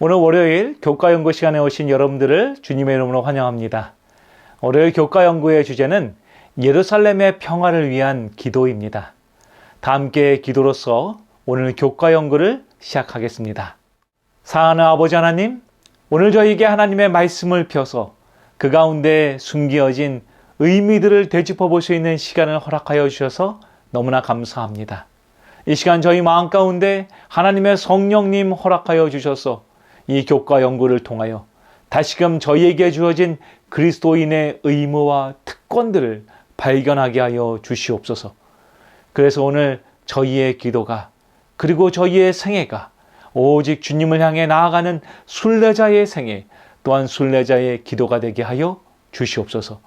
오늘 월요일 교과연구 시간에 오신 여러분들을 주님의 이름으로 환영합니다. 월요일 교과연구의 주제는 예루살렘의 평화를 위한 기도입니다. 다 함께 기도로서 오늘 교과연구를 시작하겠습니다. 사랑하는 아버지 하나님, 오늘 저에게 하나님의 말씀을 펴서 그 가운데 숨겨진 의미들을 되짚어 볼 수 있는 시간을 허락하여 주셔서 너무나 감사합니다. 이 시간 저희 마음 가운데 하나님의 성령님 허락하여 주셔서 이 교과 연구를 통하여 다시금 저희에게 주어진 그리스도인의 의무와 특권들을 발견하게 하여 주시옵소서. 그래서 오늘 저희의 기도가 그리고 저희의 생애가 오직 주님을 향해 나아가는 순례자의 생애 또한 순례자의 기도가 되게 하여 주시옵소서.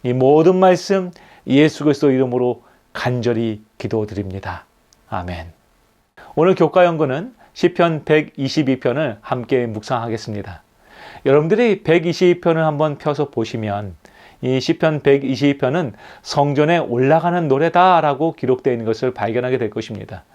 이 모든 말씀 예수 그리스도 이름으로 간절히 기도드립니다. 아멘. 오늘 교과 연구는 시편 122편을 함께 묵상하겠습니다. 여러분들이 122편을 한번 펴서 보시면 이 시편 122편은 성전에 올라가는 노래다라고 기록되어 있는 것을 발견하게 될 것입니다.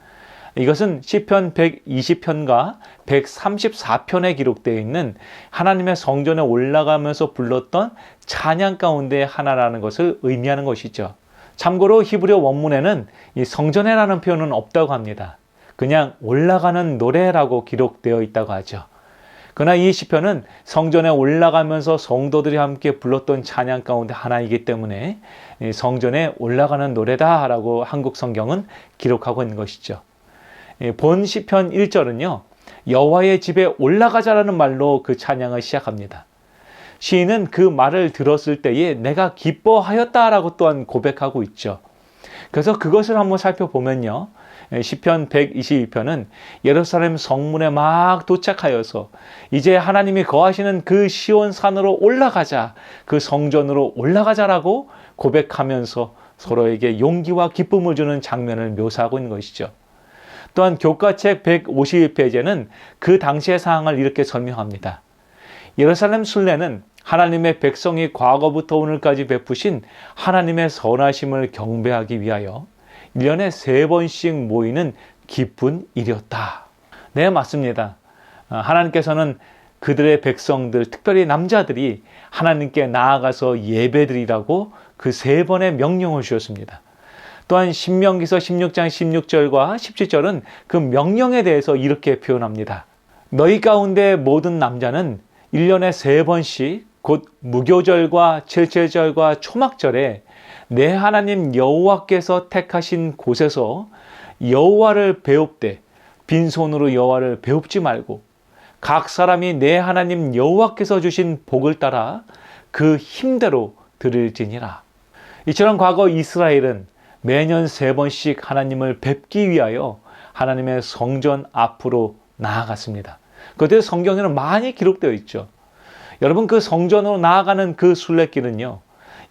이것은 시편 120편과 134편에 기록되어 있는 하나님의 성전에 올라가면서 불렀던 찬양 가운데 하나라는 것을 의미하는 것이죠. 참고로 히브리어 원문에는 이 성전에라는 표현은 없다고 합니다. 그냥 올라가는 노래라고 기록되어 있다고 하죠. 그러나 이 시편은 성전에 올라가면서 성도들이 함께 불렀던 찬양 가운데 하나이기 때문에 성전에 올라가는 노래다라고 한국 성경은 기록하고 있는 것이죠. 본 시편 1절은요. 여호와의 집에 올라가자라는 말로 그 찬양을 시작합니다. 시인은 그 말을 들었을 때에 내가 기뻐하였다라고 또한 고백하고 있죠. 그래서 그것을 한번 살펴보면요. 시편 122편은 예루살렘 성문에 막 도착하여서 이제 하나님이 거하시는 그 시온 산으로 올라가자, 그 성전으로 올라가자라고 고백하면서 서로에게 용기와 기쁨을 주는 장면을 묘사하고 있는 것이죠. 또한 교과책 151페이지에는 그 당시의 상황을 이렇게 설명합니다. 예루살렘 순례는 하나님의 백성이 과거부터 오늘까지 베푸신 하나님의 선하심을 경배하기 위하여 1년에 3번씩 모이는 기쁜 일이었다. 네, 맞습니다. 하나님께서는 그들의 백성들, 특별히 남자들이 하나님께 나아가서 예배드리라고 그 3번의 명령을 주셨습니다. 또한 신명기서 16장 16절과 17절은 그 명령에 대해서 이렇게 표현합니다. 너희 가운데 모든 남자는 1년에 3번씩 곧 무교절과 칠칠절과 초막절에 내 하나님 여호와께서 택하신 곳에서 여호와를 배웁되 빈손으로 여호와를 배웁지 말고 각 사람이 내 하나님 여호와께서 주신 복을 따라 그 힘대로 드릴지니라. 이처럼 과거 이스라엘은 매년 3번씩 하나님을 뵙기 위하여 하나님의 성전 앞으로 나아갔습니다. 그때 성경에는 많이 기록되어 있죠. 여러분, 그 성전으로 나아가는 그 순례길은요,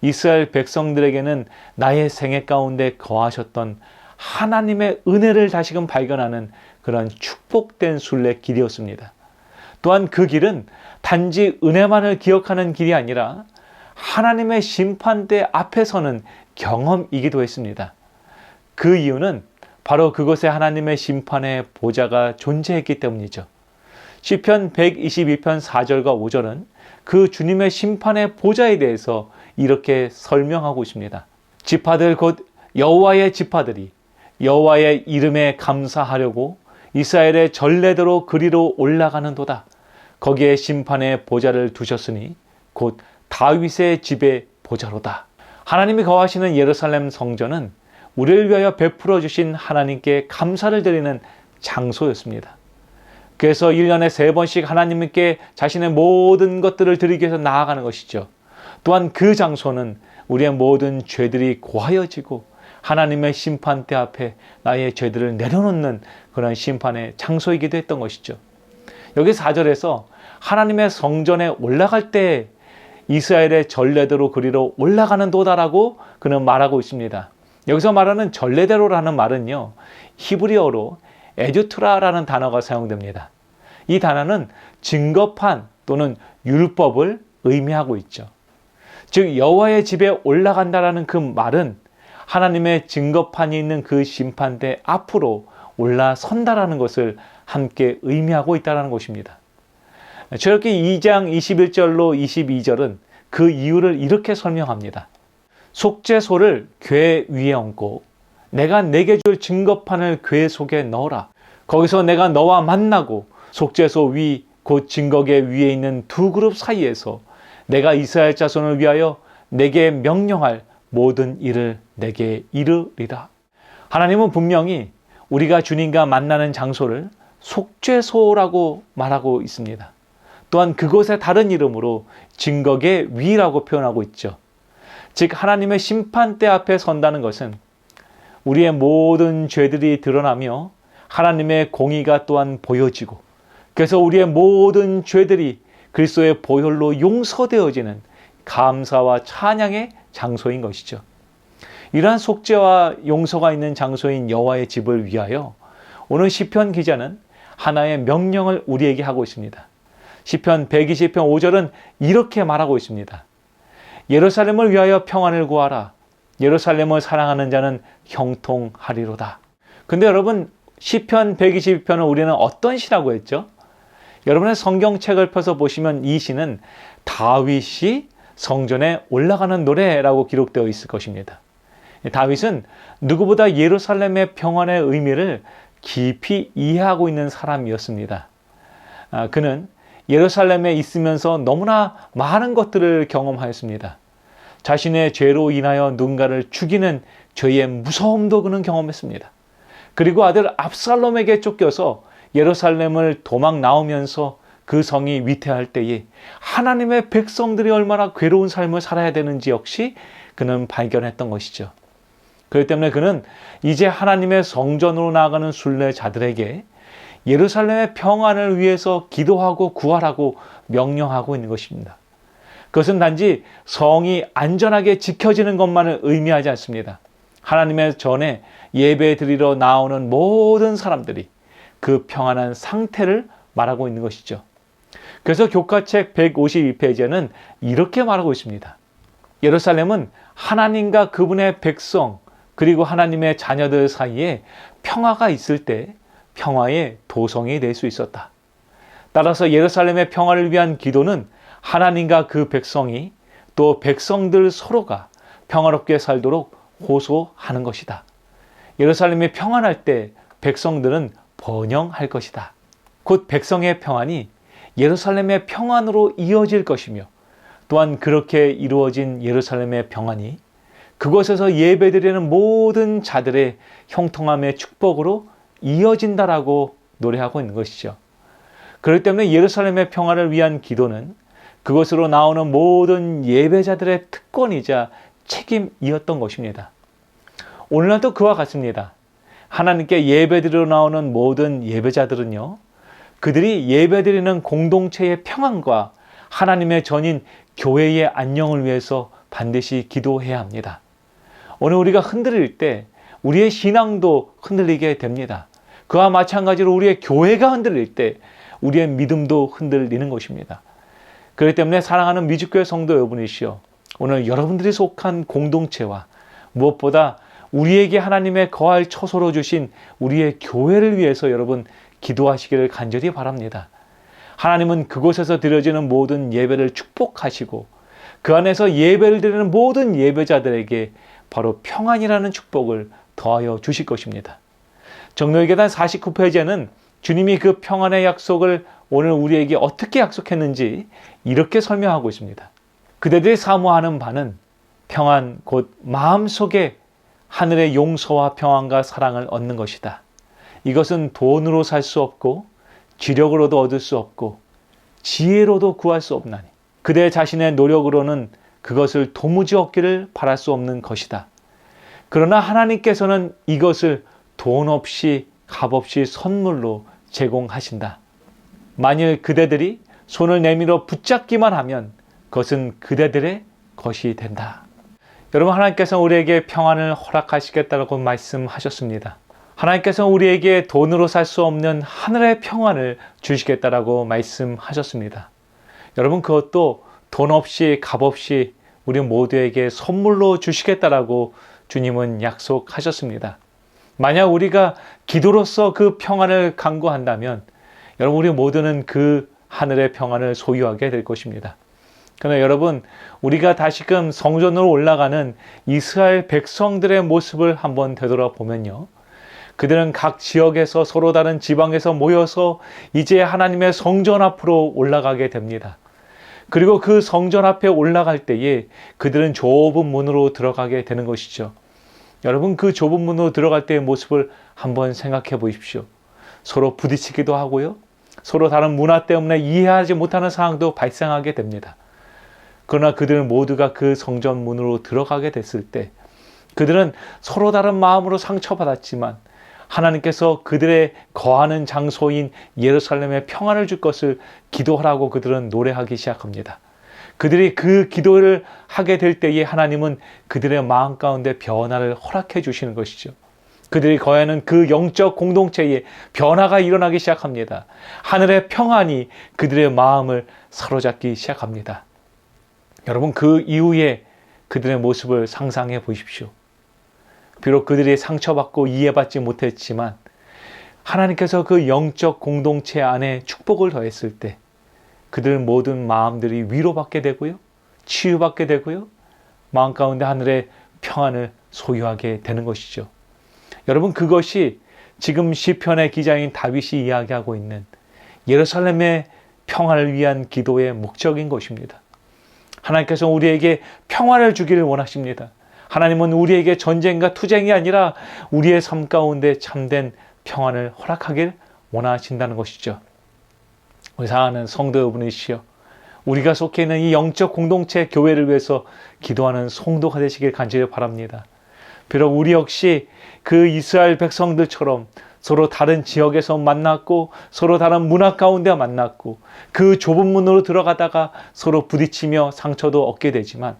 이스라엘 백성들에게는 나의 생애 가운데 거하셨던 하나님의 은혜를 다시금 발견하는 그런 축복된 순례길이었습니다. 또한 그 길은 단지 은혜만을 기억하는 길이 아니라 하나님의 심판대 앞에 서는 경험이기도 했습니다. 그 이유는 바로 그곳에 하나님의 심판의 보좌가 존재했기 때문이죠. 시편 122편 4절과 5절은 그 주님의 심판의 보좌에 대해서 이렇게 설명하고 있습니다. 지파들 곧 여호와의 지파들이 여호와의 이름에 감사하려고 이스라엘의 전례대로 그리로 올라가는도다. 거기에 심판의 보좌를 두셨으니 곧 다윗의 집의 보좌로다. 하나님이 거하시는 예루살렘 성전은 우리를 위하여 베풀어 주신 하나님께 감사를 드리는 장소였습니다. 그래서 1년에 3번씩 하나님께 자신의 모든 것들을 드리기 위해서 나아가는 것이죠. 또한 그 장소는 우리의 모든 죄들이 고하여지고 하나님의 심판대 앞에 나의 죄들을 내려놓는 그런 심판의 장소이기도 했던 것이죠. 여기 4절에서 하나님의 성전에 올라갈 때 이스라엘의 전례대로 그리로 올라가는 도다라고 그는 말하고 있습니다. 여기서 말하는 전례대로라는 말은요, 히브리어로 에듀트라라는 단어가 사용됩니다. 이 단어는 증거판 또는 율법을 의미하고 있죠. 즉 여호와의 집에 올라간다라는 그 말은 하나님의 증거판이 있는 그 심판대 앞으로 올라선다라는 것을 함께 의미하고 있다는 것입니다. 출애굽기 2장 21절로 22절은 그 이유를 이렇게 설명합니다. 속죄소를 궤 위에 얹고 내가 내게 줄 증거판을 궤 속에 넣어라. 거기서 내가 너와 만나고 속죄소 위 곧 증거궤 위에 있는 두 그룹 사이에서 내가 이스라엘 자손을 위하여 내게 명령할 모든 일을 내게 이르리라. 하나님은 분명히 우리가 주님과 만나는 장소를 속죄소라고 말하고 있습니다. 또한 그곳의 다른 이름으로 증거궤 위라고 표현하고 있죠. 즉 하나님의 심판대 앞에 선다는 것은 우리의 모든 죄들이 드러나며 하나님의 공의가 또한 보여지고, 그래서 우리의 모든 죄들이 그리스도의 보혈로 용서되어지는 감사와 찬양의 장소인 것이죠. 이러한 속죄와 용서가 있는 장소인 여호와의 집을 위하여 오늘 시편 기자는 하나의 명령을 우리에게 하고 있습니다. 시편 120편 5절은 이렇게 말하고 있습니다. 예루살렘을 위하여 평안을 구하라. 예루살렘을 사랑하는 자는 형통하리로다. 근데 여러분, 시편 122편을 우리는 어떤 시라고 했죠? 여러분의 성경책을 펴서 보시면 이 시는 다윗이 성전에 올라가는 노래라고 기록되어 있을 것입니다. 다윗은 누구보다 예루살렘의 평안의 의미를 깊이 이해하고 있는 사람이었습니다. 그는 예루살렘에 있으면서 너무나 많은 것들을 경험하였습니다. 자신의 죄로 인하여 누군가를 죽이는 죄의 무서움도 그는 경험했습니다. 그리고 아들 압살롬에게 쫓겨서 예루살렘을 도망 나오면서 그 성이 위태할 때에 하나님의 백성들이 얼마나 괴로운 삶을 살아야 되는지 역시 그는 발견했던 것이죠. 그렇기 때문에 그는 이제 하나님의 성전으로 나아가는 순례자들에게 예루살렘의 평안을 위해서 기도하고 구하라고 명령하고 있는 것입니다. 그것은 단지 성이 안전하게 지켜지는 것만을 의미하지 않습니다. 하나님의 전에 예배 드리러 나오는 모든 사람들이 그 평안한 상태를 말하고 있는 것이죠. 그래서 교과책 152페이지에는 이렇게 말하고 있습니다. 예루살렘은 하나님과 그분의 백성 그리고 하나님의 자녀들 사이에 평화가 있을 때 평화의 도성이 될 수 있었다. 따라서 예루살렘의 평화를 위한 기도는 하나님과 그 백성이 또 백성들 서로가 평화롭게 살도록 호소하는 것이다. 예루살렘이 평안할 때 백성들은 번영할 것이다. 곧 백성의 평안이 예루살렘의 평안으로 이어질 것이며, 또한 그렇게 이루어진 예루살렘의 평안이 그곳에서 예배드리는 모든 자들의 형통함의 축복으로 이어진다라고 노래하고 있는 것이죠. 그렇기 때문에 예루살렘의 평안을 위한 기도는 그것으로 나오는 모든 예배자들의 특권이자 책임이었던 것입니다. 오늘날도 그와 같습니다. 하나님께 예배드리러 나오는 모든 예배자들은요, 그들이 예배드리는 공동체의 평안과 하나님의 전인 교회의 안녕을 위해서 반드시 기도해야 합니다. 오늘 우리가 흔들릴 때 우리의 신앙도 흔들리게 됩니다. 그와 마찬가지로 우리의 교회가 흔들릴 때 우리의 믿음도 흔들리는 것입니다. 그렇기 때문에 사랑하는 미주교회 성도 여러분이시여, 오늘 여러분들이 속한 공동체와 무엇보다 우리에게 하나님의 거할 처소로 주신 우리의 교회를 위해서 여러분 기도하시기를 간절히 바랍니다. 하나님은 그곳에서 드려지는 모든 예배를 축복하시고 그 안에서 예배를 드리는 모든 예배자들에게 바로 평안이라는 축복을 더하여 주실 것입니다. 정로의 계단 49페이지에는 주님이 그 평안의 약속을 오늘 우리에게 어떻게 약속했는지 이렇게 설명하고 있습니다. 그대들이 사모하는 바는 평안 곧 마음속에 하늘의 용서와 평안과 사랑을 얻는 것이다. 이것은 돈으로 살 수 없고 지력으로도 얻을 수 없고 지혜로도 구할 수 없나니 그대 자신의 노력으로는 그것을 도무지 얻기를 바랄 수 없는 것이다. 그러나 하나님께서는 이것을 돈 없이 값없이 선물로 제공하신다. 만일 그대들이 손을 내밀어 붙잡기만 하면 그것은 그대들의 것이 된다. 여러분, 하나님께서 우리에게 평안을 허락하시겠다고 말씀하셨습니다. 하나님께서 우리에게 돈으로 살 수 없는 하늘의 평안을 주시겠다라고 말씀하셨습니다. 여러분, 그것도 돈 없이 값 없이 우리 모두에게 선물로 주시겠다라고 주님은 약속하셨습니다. 만약 우리가 기도로서 그 평안을 간구한다면 여러분, 우리 모두는 그 하늘의 평안을 소유하게 될 것입니다. 그러나 여러분, 우리가 다시금 성전으로 올라가는 이스라엘 백성들의 모습을 한번 되돌아보면요, 그들은 각 지역에서 서로 다른 지방에서 모여서 이제 하나님의 성전 앞으로 올라가게 됩니다. 그리고 그 성전 앞에 올라갈 때에 그들은 좁은 문으로 들어가게 되는 것이죠. 여러분, 그 좁은 문으로 들어갈 때의 모습을 한번 생각해 보십시오. 서로 부딪히기도 하고요, 서로 다른 문화 때문에 이해하지 못하는 상황도 발생하게 됩니다. 그러나 그들은 모두가 그 성전 문으로 들어가게 됐을 때 그들은 서로 다른 마음으로 상처받았지만 하나님께서 그들의 거하는 장소인 예루살렘에 평안을 줄 것을 기도하라고 그들은 노래하기 시작합니다. 그들이 그 기도를 하게 될 때에 하나님은 그들의 마음 가운데 변화를 허락해 주시는 것이죠. 그들이 거하는 그 영적 공동체에 변화가 일어나기 시작합니다. 하늘의 평안이 그들의 마음을 사로잡기 시작합니다. 여러분, 그 이후에 그들의 모습을 상상해 보십시오. 비록 그들이 상처받고 이해받지 못했지만 하나님께서 그 영적 공동체 안에 축복을 더했을 때 그들 모든 마음들이 위로받게 되고요, 치유받게 되고요, 마음 가운데 하늘의 평안을 소유하게 되는 것이죠. 여러분, 그것이 지금 시편의 기자인 다윗이 이야기하고 있는 예루살렘의 평안을 위한 기도의 목적인 것입니다. 하나님께서 우리에게 평안을 주기를 원하십니다. 하나님은 우리에게 전쟁과 투쟁이 아니라 우리의 삶 가운데 참된 평안을 허락하길 원하신다는 것이죠. 우리 사랑하는 성도 여러분이시여, 우리가 속해 있는 이 영적 공동체 교회를 위해서 기도하는 성도가 되시길 간절히 바랍니다. 비록 우리 역시 그 이스라엘 백성들처럼 서로 다른 지역에서 만났고 서로 다른 문화 가운데 만났고 그 좁은 문으로 들어가다가 서로 부딪히며 상처도 얻게 되지만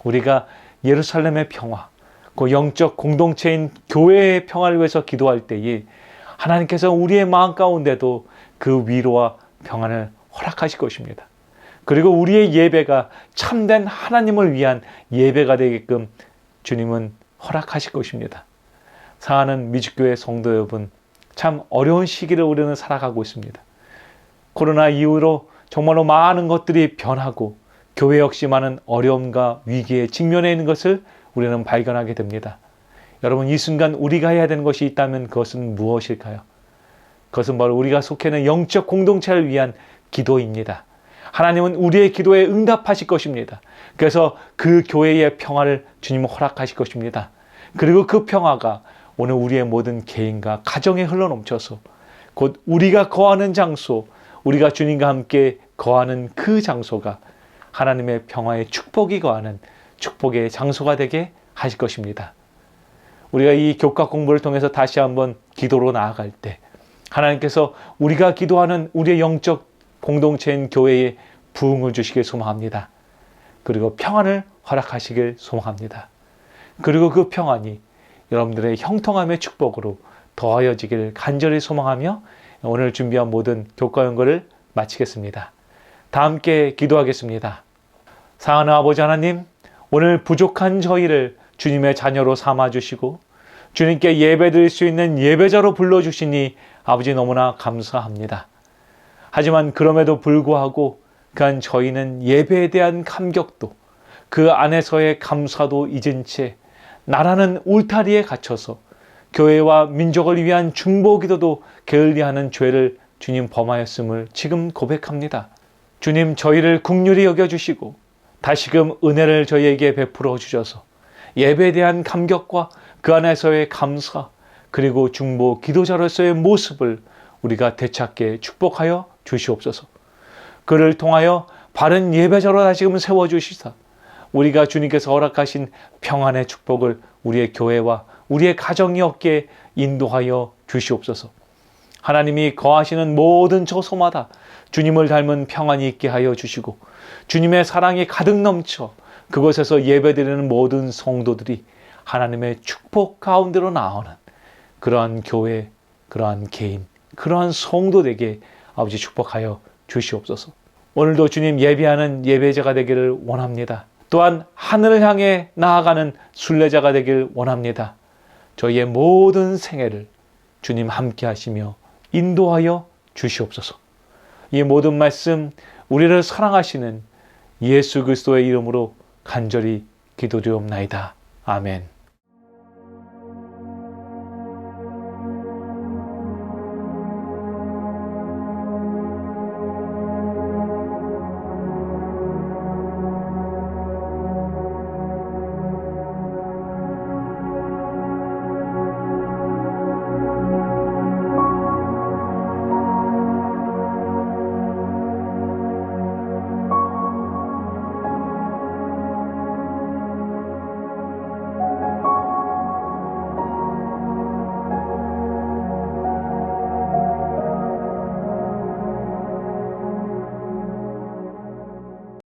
우리가 예루살렘의 평화, 그 영적 공동체인 교회의 평화를 위해서 기도할 때에 하나님께서 우리의 마음 가운데도 그 위로와 평안을 허락하실 것입니다. 그리고 우리의 예배가 참된 하나님을 위한 예배가 되게끔 주님은 허락하실 것입니다. 사랑하는 미주교회 성도 여러분, 참 어려운 시기를 우리는 살아가고 있습니다. 코로나 이후로 정말로 많은 것들이 변하고 교회 역시 많은 어려움과 위기에 직면해 있는 것을 우리는 발견하게 됩니다. 여러분, 이 순간 우리가 해야 되는 것이 있다면 그것은 무엇일까요? 그것은 바로 우리가 속해 있는 영적 공동체를 위한 기도입니다. 하나님은 우리의 기도에 응답하실 것입니다. 그래서 그 교회의 평화를 주님은 허락하실 것입니다. 그리고 그 평화가 오늘 우리의 모든 개인과 가정에 흘러넘쳐서 곧 우리가 거하는 장소, 우리가 주님과 함께 거하는 그 장소가 하나님의 평화의 축복이 거하는 축복의 장소가 되게 하실 것입니다. 우리가 이 교과 공부를 통해서 다시 한번 기도로 나아갈 때 하나님께서 우리가 기도하는 우리의 영적 공동체인 교회에 부흥을 주시길 소망합니다. 그리고 평안을 허락하시길 소망합니다. 그리고 그 평안이 여러분들의 형통함의 축복으로 더하여지기를 간절히 소망하며 오늘 준비한 모든 교과 연구를 마치겠습니다. 다 함께 기도하겠습니다. 사랑하는 아버지 하나님, 오늘 부족한 저희를 주님의 자녀로 삼아주시고 주님께 예배드릴 수 있는 예배자로 불러주시니 아버지 너무나 감사합니다. 하지만 그럼에도 불구하고 그한 저희는 예배에 대한 감격도 그 안에서의 감사도 잊은 채 나라는 울타리에 갇혀서 교회와 민족을 위한 중보기도도 게을리하는 죄를 주님 범하였음을 지금 고백합니다. 주님, 저희를 긍휼히 여겨주시고 다시금 은혜를 저희에게 베풀어 주셔서 예배에 대한 감격과 그 안에서의 감사 그리고 중보 기도자로서의 모습을 우리가 되찾게 축복하여 주시옵소서. 그를 통하여 바른 예배자로 다시금 세워주시사 우리가 주님께서 허락하신 평안의 축복을 우리의 교회와 우리의 가정이 얻게 인도하여 주시옵소서. 하나님이 거하시는 모든 처소마다 주님을 닮은 평안이 있게 하여 주시고 주님의 사랑이 가득 넘쳐 그곳에서 예배드리는 모든 성도들이 하나님의 축복 가운데로 나오는 그러한 교회, 그러한 개인, 그러한 성도에게 아버지 축복하여 주시옵소서. 오늘도 주님 예배하는 예배자가 되기를 원합니다. 또한 하늘을 향해 나아가는 순례자가 되길 원합니다. 저희의 모든 생애를 주님 함께 하시며 인도하여 주시옵소서. 이 모든 말씀 우리를 사랑하시는 예수 그리스도의 이름으로 간절히 기도드리옵나이다. 아멘.